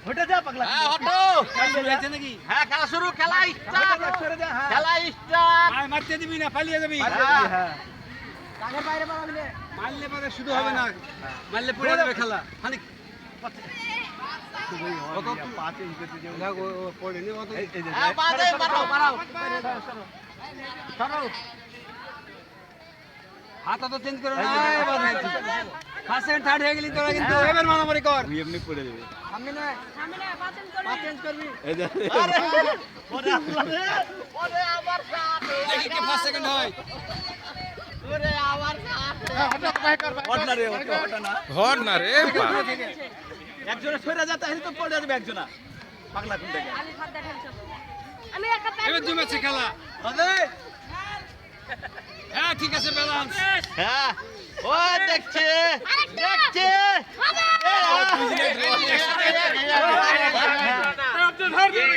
হটে যা পাগলা হ্যাঁ হটো শুরু হয়েছে নাকি হ্যাঁ খেলা শুরু খেলা স্টার্ট খেলা স্টার্ট মারতে দিবি না পালিয়ে যাবি হ্যাঁ কাগের বাইরে মারবি না মারলে পরে শুধু হবে না মারলে পড়ে যাবে খেলা খালি কত 5 ইঞ্চি করতে যাও না পড়ে নি কত হ্যাঁ বাদে মারো মারো সরো হাত তো চেঞ্জ করে না ফার্স্ট সেকেন্ড থার্ড হয়ে গেলি তোরা কিন্তু এবার মারামারি কর তুই এমনি পড়ে যাবে সামনে না পাঁচ চেঞ্জ করবি এই যে আরে ওরে আসলা রে ওরে আবার কাট দেখি কে ফার্স্ট সেকেন্ড হয় ওরে আবার কাট হট না রে হট না হট না রে একজনে সরে যা তাহলে তো পড়ে যাবে একজনা পাগলা কোন থেকে আমি একা এবার জমে আছে খেলা আরে হ্যাঁ ঠিক আছে ব্যালেন্স হ্যাঁ ও দেখছে দেখছে বাবা! এ,